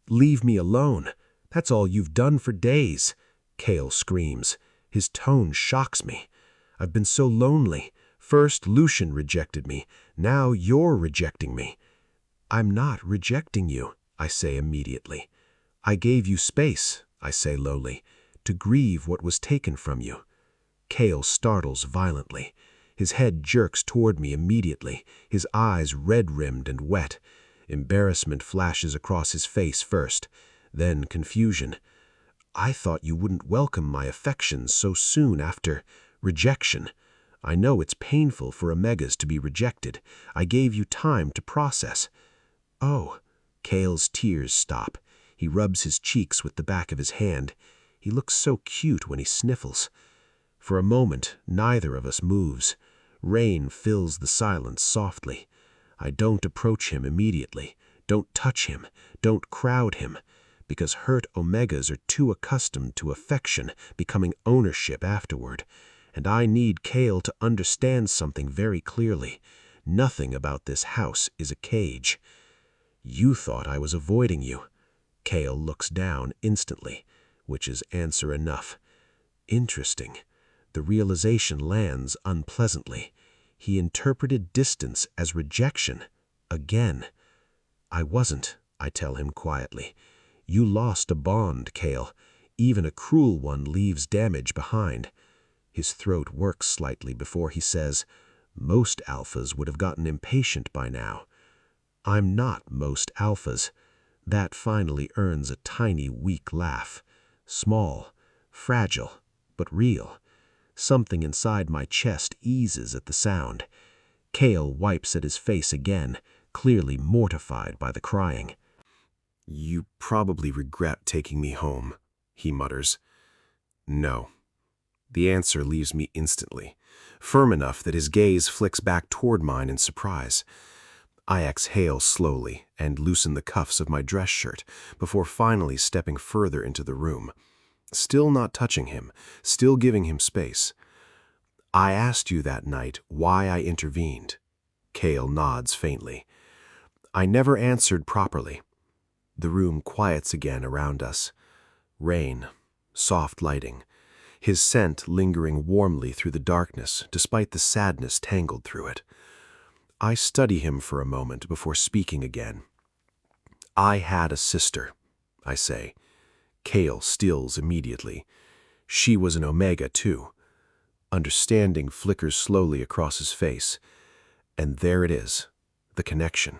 "Leave me alone. That's all you've done for days," Kael screams. His tone shocks me. I've been so lonely. First Lucian rejected me. Now you're rejecting me. "I'm not rejecting you," I say immediately. "I gave you space," I say lowly, "to grieve what was taken from you." Kael startles violently. His head jerks toward me immediately, his eyes red-rimmed and wet. Embarrassment flashes across his face first, then confusion. "I thought you wouldn't welcome my affections so soon after rejection. I know it's painful for Omegas to be rejected. I gave you time to process." "Oh." Kael's tears stop. He rubs his cheeks with the back of his hand. He looks so cute when he sniffles. For a moment, neither of us moves. Rain fills the silence softly. I don't approach him immediately, don't touch him, don't crowd him, because hurt Omegas are too accustomed to affection becoming ownership afterward. And I need Kael to understand something very clearly. Nothing about this house is a cage. "You thought I was avoiding you." Kael looks down instantly, which is answer enough. Interesting. The realization lands unpleasantly. He interpreted distance as rejection. Again. "I wasn't," I tell him quietly. "You lost a bond, Kael. Even a cruel one leaves damage behind." His throat works slightly before he says, "Most alphas would have gotten impatient by now." I'm not most alphas. That finally earns a tiny, weak laugh. Small, fragile, but real. Something inside my chest eases at the sound. Kael wipes at his face again, clearly mortified by the crying. "You probably regret taking me home," he mutters. "No." The answer leaves me instantly, firm enough that his gaze flicks back toward mine in surprise. I exhale slowly and loosen the cuffs of my dress shirt before finally stepping further into the room. Still not touching him, still giving him space. "I asked you that night why I intervened." Kael nods faintly. "I never answered properly." The room quiets again around us. Rain, soft lighting, his scent lingering warmly through the darkness despite the sadness tangled through it. I study him for a moment before speaking again. "I had a sister," I say. Kael stills immediately. She was an Omega too. Understanding flickers slowly across his face. And there it is, the connection.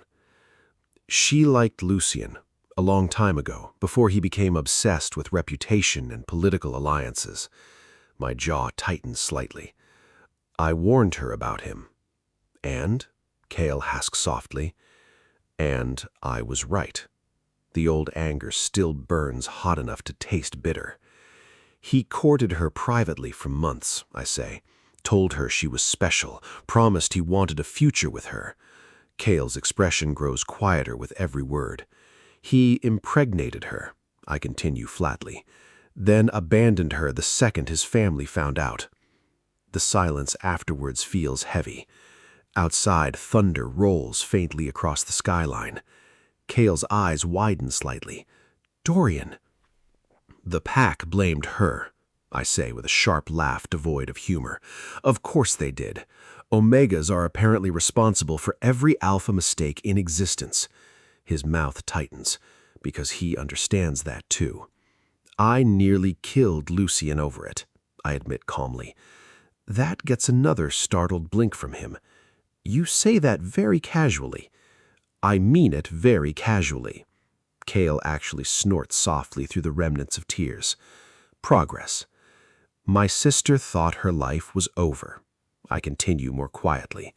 She liked Lucian a long time ago, before he became obsessed with reputation and political alliances. My jaw tightens slightly. I warned her about him. And? Kael asks softly. And I was right. The old anger still burns hot enough to taste bitter. He courted her privately for months, I say. Told her she was special, promised he wanted a future with her. Kael's expression grows quieter with every word. He impregnated her, I continue flatly, then abandoned her the second his family found out. The silence afterwards feels heavy. Outside, thunder rolls faintly across the skyline. Kael's eyes widen slightly. Dorian. The pack blamed her, I say with a sharp laugh devoid of humor. Of course they did. Omegas are apparently responsible for every alpha mistake in existence. His mouth tightens, because he understands that too. I nearly killed Lucian over it, I admit calmly. That gets another startled blink from him. You say that very casually. I mean it very casually. Kael actually snorts softly through the remnants of tears. Progress. My sister thought her life was over. I continue more quietly.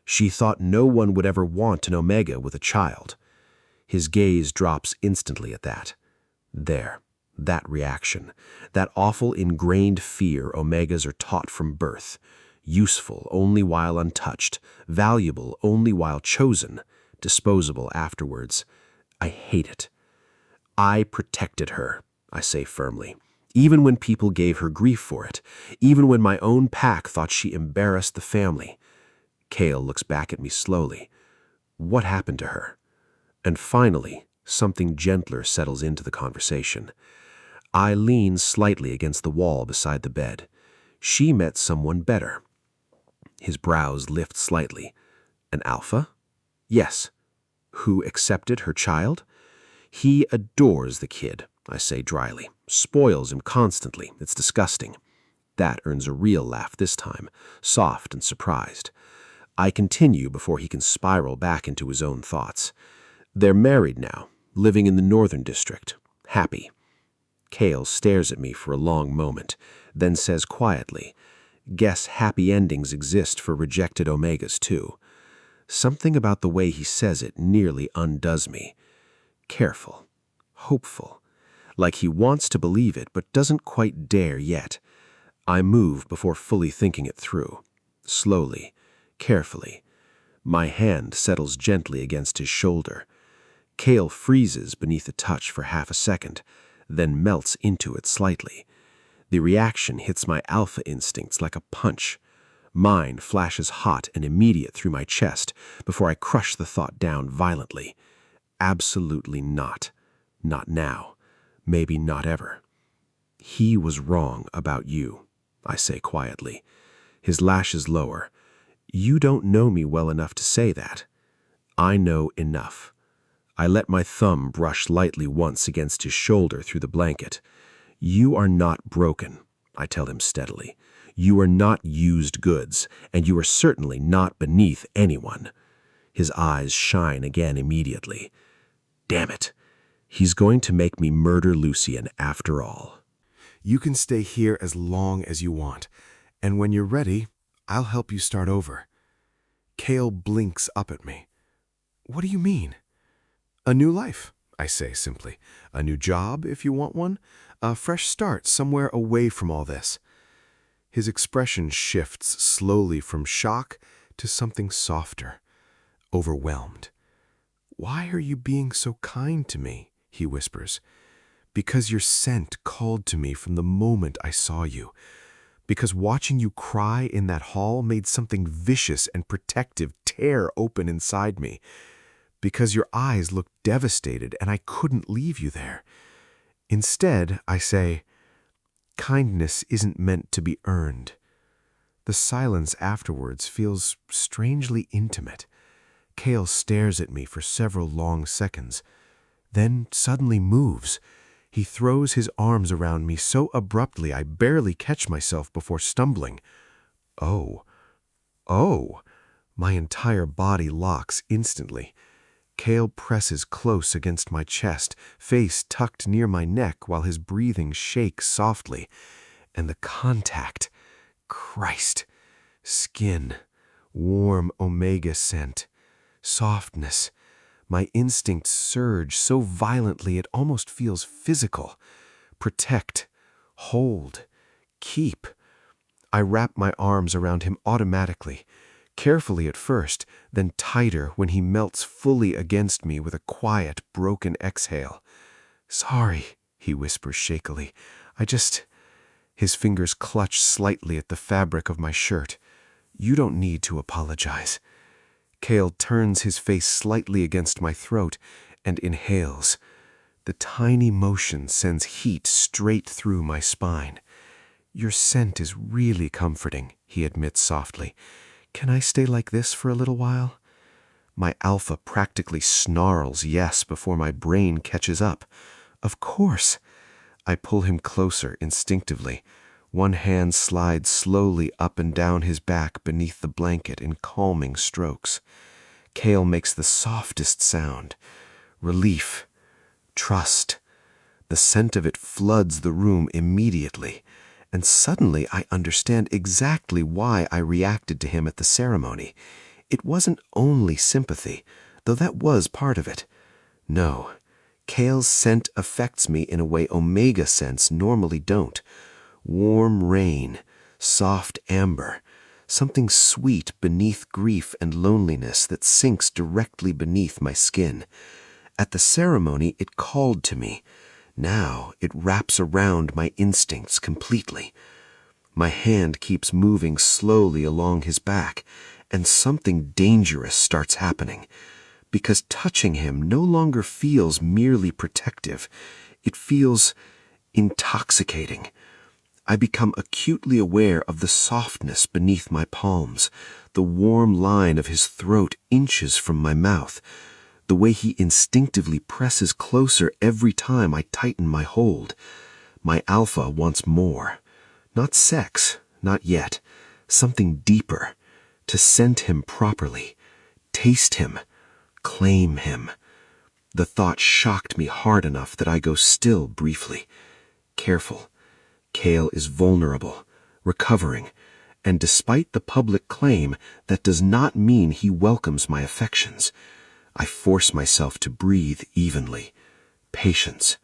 She thought no one would ever want an Omega with a child. His gaze drops instantly at that. There, that reaction, that awful ingrained fear Omegas are taught from birth. Useful only while untouched, valuable only while chosen, disposable afterwards. I hate it. I protected her, I say firmly, even when people gave her grief for it, even when my own pack thought she embarrassed the family. Kael looks back at me slowly. What happened to her? And finally, something gentler settles into the conversation. I lean slightly against the wall beside the bed. She met someone better. His brows lift slightly. An alpha? Yes. Who accepted her child? He adores the kid, I say dryly. Spoils him constantly. It's disgusting. That earns a real laugh this time, soft and surprised. I continue before he can spiral back into his own thoughts. They're married now, living in the Northern District. Happy. Kael stares at me for a long moment, then says quietly, Guess happy endings exist for rejected Omegas too. Something about the way he says it nearly undoes me. Careful, hopeful, like he wants to believe it but doesn't quite dare yet. I move before fully thinking it through. Slowly, carefully. My hand settles gently against his shoulder. Kael freezes beneath the touch for half a second, then melts into it slightly. The reaction hits my alpha instincts like a punch. Mine flashes hot and immediate through my chest before I crush the thought down violently. Absolutely not. Not now. Maybe not ever. He was wrong about you, I say quietly. His lashes lower. You don't know me well enough to say that. I know enough. I let my thumb brush lightly once against his shoulder through the blanket. You are not broken, I tell him steadily. You are not used goods, and you are certainly not beneath anyone. His eyes shine again immediately. Damn it. He's going to make me murder Lucian after all. You can stay here as long as you want, and when you're ready, I'll help you start over. Kael blinks up at me. What do you mean? A new life, I say simply. A new job, if you want one. A fresh start somewhere away from all this. His expression shifts slowly from shock to something softer. Overwhelmed. Why are you being so kind to me? He whispers. Because your scent called to me from the moment I saw you. Because watching you cry in that hall made something vicious and protective tear open inside me. Because your eyes looked devastated and I couldn't leave you there. Instead, I say, kindness isn't meant to be earned. The silence afterwards feels strangely intimate. Kael stares at me for several long seconds, then suddenly moves. He throws his arms around me so abruptly I barely catch myself before stumbling. Oh. My entire body locks instantly. Kael presses close against my chest, face tucked near my neck while his breathing shakes softly. And the contact. Christ. Skin. Warm omega scent. Softness. My instincts surge so violently it almost feels physical. Protect. Hold. Keep. I wrap my arms around him automatically, carefully at first, then tighter when he melts fully against me with a quiet, broken exhale. "Sorry," he whispers shakily. His fingers clutch slightly at the fabric of my shirt. "You don't need to apologize." Kael turns his face slightly against my throat and inhales. The tiny motion sends heat straight through my spine. "Your scent is really comforting," he admits softly. "Can I stay like this for a little while?" My alpha practically snarls yes before my brain catches up. "Of course." I pull him closer instinctively. One hand slides slowly up and down his back beneath the blanket in calming strokes. Kael makes the softest sound. Relief. Trust. The scent of it floods the room immediately. And suddenly I understand exactly why I reacted to him at the ceremony. It wasn't only sympathy, though that was part of it. No, Kael's scent affects me in a way Omega scents normally don't. Warm rain, soft amber, something sweet beneath grief and loneliness that sinks directly beneath my skin. At the ceremony, it called to me. Now it wraps around my instincts completely. My hand keeps moving slowly along his back, and something dangerous starts happening. Because touching him no longer feels merely protective. It feels intoxicating. I become acutely aware of the softness beneath my palms, the warm line of his throat inches from my mouth, the way he instinctively presses closer every time I tighten my hold. My alpha wants more. Not sex, not yet. Something deeper. To scent him properly. Taste him. Claim him. The thought shocked me hard enough that I go still briefly. Careful. Kael is vulnerable, recovering, and despite the public claim, that does not mean he welcomes my affections. I force myself to breathe evenly. Patience.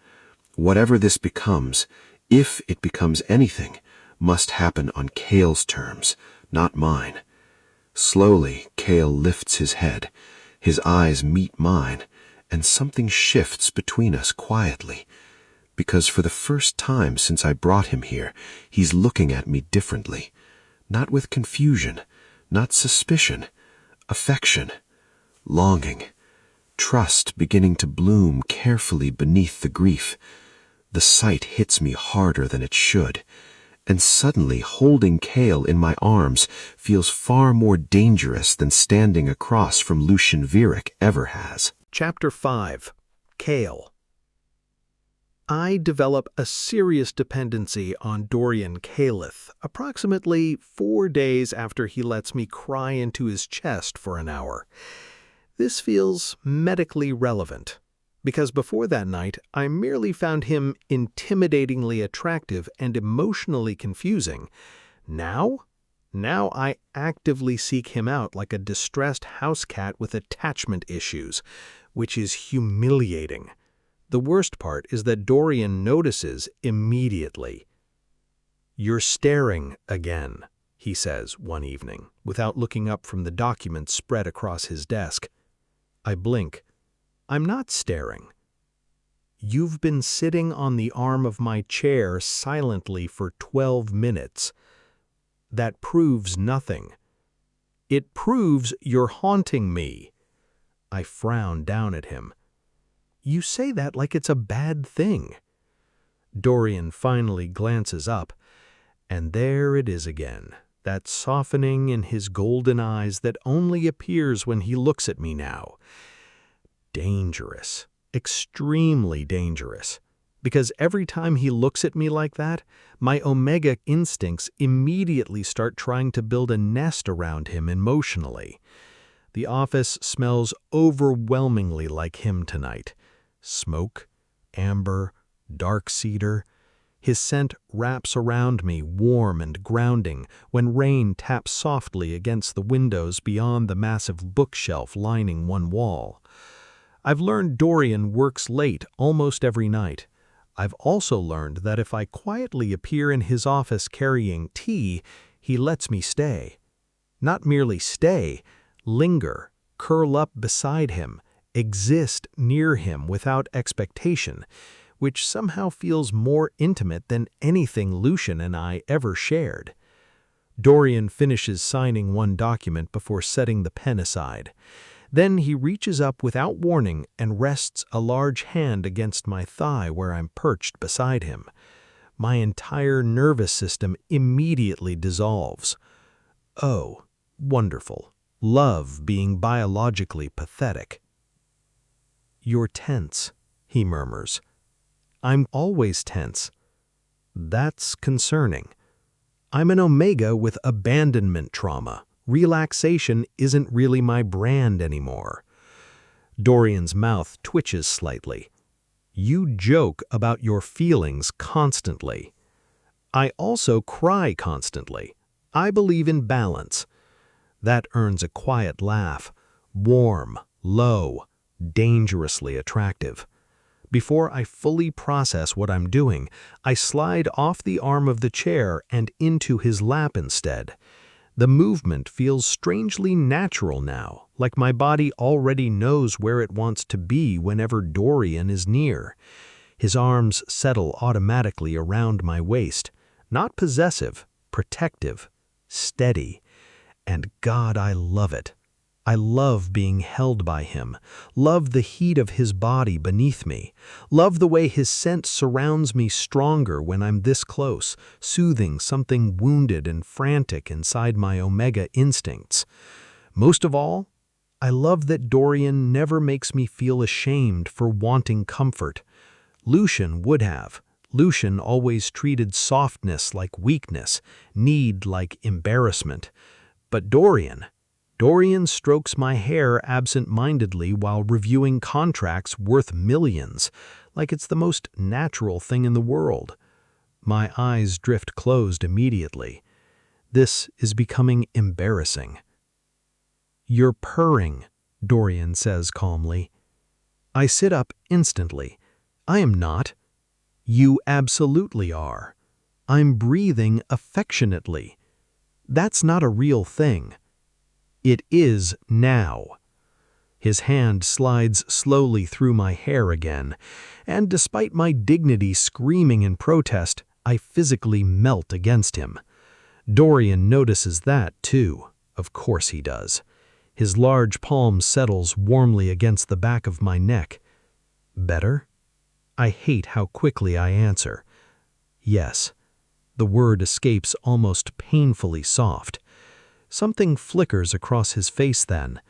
Whatever this becomes, if it becomes anything, must happen on Kael's terms, not mine. Slowly, Kael lifts his head. His eyes meet mine, and something shifts between us quietly. Because for the first time since I brought him here, he's looking at me differently. Not with confusion, not suspicion, affection, longing. Trust beginning to bloom carefully beneath the grief. The sight hits me harder than it should, and suddenly holding Kael in my arms feels far more dangerous than standing across from Lucian Vierick ever has. Chapter 5. Kael. I develop a serious dependency on Dorian Kaelith approximately 4 days after he lets me cry into his chest for an hour. This feels medically relevant, because before that night I merely found him intimidatingly attractive and emotionally confusing. Now I actively seek him out like a distressed house cat with attachment issues, which is humiliating. The worst part is that Dorian notices immediately. "You're staring again," he says one evening, without looking up from the documents spread across his desk. I blink. "I'm not staring." "You've been sitting on the arm of my chair silently for 12 minutes. That proves nothing." "It proves you're haunting me." I frown down at him. "You say that like it's a bad thing." Dorian finally glances up, and there it is again, that softening in his golden eyes that only appears when he looks at me now. Dangerous, extremely dangerous, because every time he looks at me like that, my Omega instincts immediately start trying to build a nest around him emotionally. The office smells overwhelmingly like him tonight. Smoke, amber, dark cedar. His scent wraps around me, warm and grounding, when rain taps softly against the windows beyond the massive bookshelf lining one wall. I've learned Dorian works late almost every night. I've also learned that if I quietly appear in his office carrying tea, he lets me stay. Not merely stay, linger, curl up beside him, exist near him without expectation, which somehow feels more intimate than anything Lucian and I ever shared. Dorian finishes signing one document before setting the pen aside. Then he reaches up without warning and rests a large hand against my thigh where I'm perched beside him. My entire nervous system immediately dissolves. Oh, wonderful. Love being biologically pathetic. "You're tense," he murmurs. "I'm always tense." That's concerning. I'm an Omega with abandonment trauma. Relaxation isn't really my brand anymore. Dorian's mouth twitches slightly. "You joke about your feelings constantly." "I also cry constantly. I believe in balance." That earns a quiet laugh, warm, low, dangerously attractive. Before I fully process what I'm doing, I slide off the arm of the chair and into his lap instead. The movement feels strangely natural now, like my body already knows where it wants to be whenever Dorian is near. His arms settle automatically around my waist, not possessive, protective, steady. And God, I love it. I love being held by him, love the heat of his body beneath me, love the way his scent surrounds me stronger when I'm this close, soothing something wounded and frantic inside my Omega instincts. Most of all, I love that Dorian never makes me feel ashamed for wanting comfort. Lucian would have. Lucian always treated softness like weakness, need like embarrassment. But Dorian strokes my hair absent-mindedly while reviewing contracts worth millions, like it's the most natural thing in the world. My eyes drift closed immediately. This is becoming embarrassing. "You're purring," Dorian says calmly. I sit up instantly. I am not. You absolutely are. I'm breathing affectionately. That's not a real thing. It is now. His hand slides slowly through my hair again, and despite my dignity screaming in protest, I physically melt against him. Dorian notices that too. Of course he does. His large palm settles warmly against the back of my neck. "Better?" I hate how quickly I answer. "Yes." The word escapes almost painfully soft. Something flickers across his face then.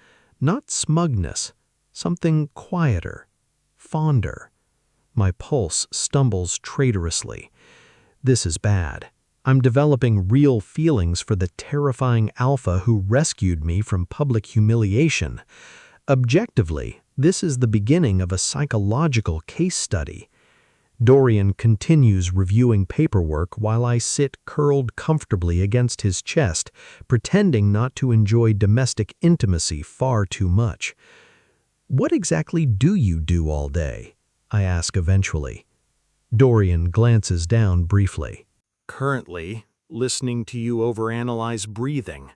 Not smugness, something quieter, fonder. My pulse stumbles traitorously. This is bad. I'm developing real feelings for the terrifying alpha who rescued me from public humiliation. Objectively, this is the beginning of a psychological case study. Dorian continues reviewing paperwork while I sit curled comfortably against his chest, pretending not to enjoy domestic intimacy far too much. "What exactly do you do all day?" I ask eventually. Dorian glances down briefly. "Currently, listening to you overanalyze breathing."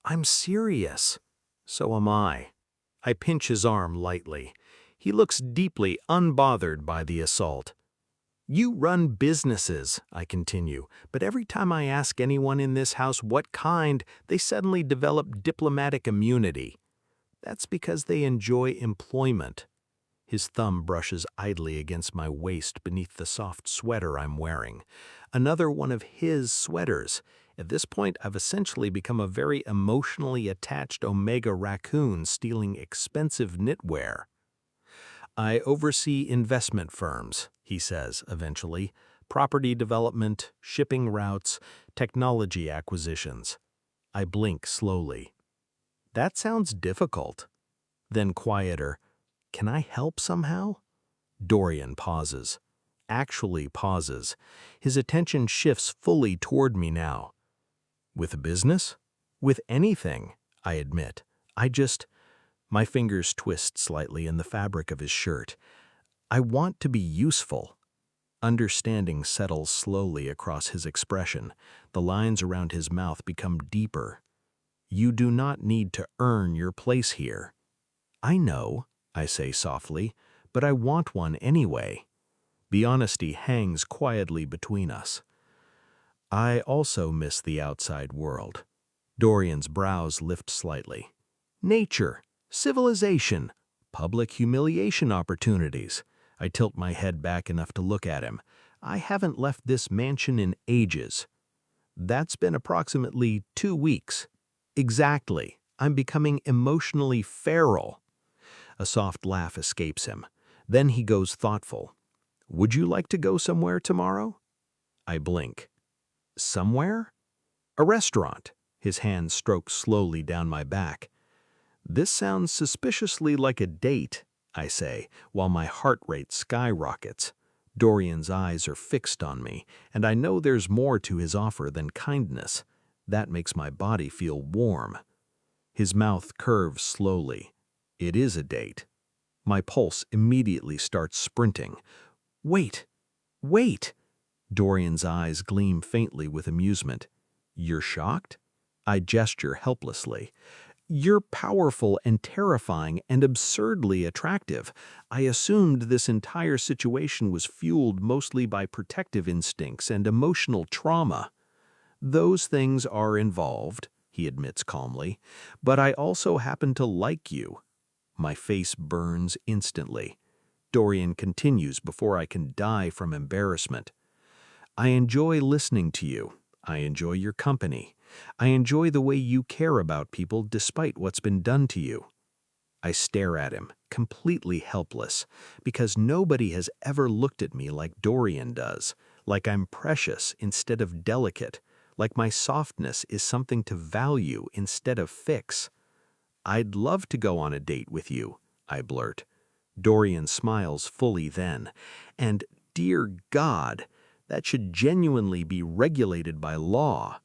"I'm serious." "So am I." I pinch his arm lightly. He looks deeply unbothered by the assault. "You run businesses," I continue, "but every time I ask anyone in this house what kind, they suddenly develop diplomatic immunity. That's because they enjoy employment." His thumb brushes idly against my waist beneath the soft sweater I'm wearing. Another one of his sweaters. At this point, I've essentially become a very emotionally attached Omega raccoon stealing expensive knitwear. "I oversee investment firms," he says eventually, "property development, shipping routes, technology acquisitions." I blink slowly. "That sounds difficult." Then quieter, "Can I help somehow?" Dorian pauses. actually pauses. His attention shifts fully toward me now. With a business? With anything, I admit. My fingers twist slightly in the fabric of his shirt. I want to be useful. Understanding settles slowly across his expression. The lines around his mouth become deeper. You do not need to earn your place here. I know, I say softly, but I want one anyway. The honesty hangs quietly between us. I also miss the outside world. Dorian's brows lift slightly. Nature, civilization, public humiliation opportunities. I tilt my head back enough to look at him. I haven't left this mansion in ages. That's been approximately 2 weeks. Exactly. I'm becoming emotionally feral. A soft laugh escapes him. Then he goes thoughtful. Would you like to go somewhere tomorrow? I blink. Somewhere? A restaurant. His hand strokes slowly down my back. This sounds suspiciously like a date, I say, while my heart rate skyrockets. Dorian's eyes are fixed on me, and I know there's more to his offer than kindness. That makes my body feel warm. His mouth curves slowly. It is a date. My pulse immediately starts sprinting. Wait! Wait! Dorian's eyes gleam faintly with amusement. You're shocked? I gesture helplessly. You're powerful and terrifying and absurdly attractive. I assumed this entire situation was fueled mostly by protective instincts and emotional trauma. Those things are involved, he admits calmly, but I also happen to like you. My face burns instantly. Dorian continues before I can die from embarrassment. I enjoy listening to you. I enjoy your company. I enjoy the way you care about people despite what's been done to you. I stare at him, completely helpless, because nobody has ever looked at me like Dorian does, like I'm precious instead of delicate, like my softness is something to value instead of fix. I'd love to go on a date with you, I blurt. Dorian smiles fully then, and, dear God, that should genuinely be regulated by law.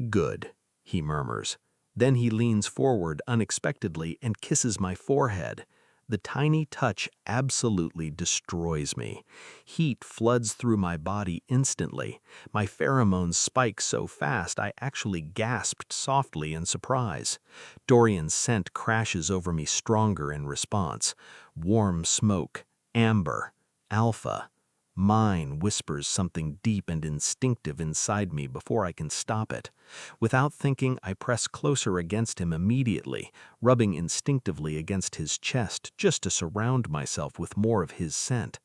Good, he murmurs. Then he leans forward unexpectedly and kisses my forehead. The tiny touch absolutely destroys me. Heat floods through my body instantly. My pheromones spike so fast I actually gasped softly in surprise. Dorian's scent crashes over me stronger in response. Warm smoke, amber, alpha. Mine whispers something deep and instinctive inside me before I can stop it. Without thinking, I press closer against him immediately, rubbing instinctively against his chest just to surround myself with more of his scent.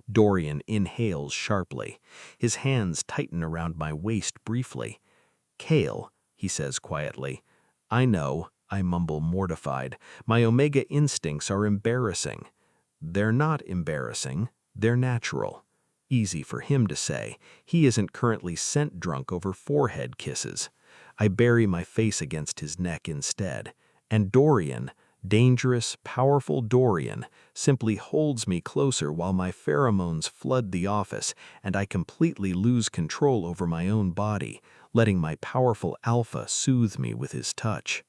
Dorian inhales sharply. His hands tighten around my waist briefly. Kael, he says quietly. I know, I mumble mortified. My Omega instincts are embarrassing. They're not embarrassing. They're natural. Easy for him to say. He isn't currently scent drunk over forehead kisses. I bury my face against his neck instead. And Dorian, dangerous, powerful Dorian, simply holds me closer while my pheromones flood the office and I completely lose control over my own body, letting my powerful alpha soothe me with his touch.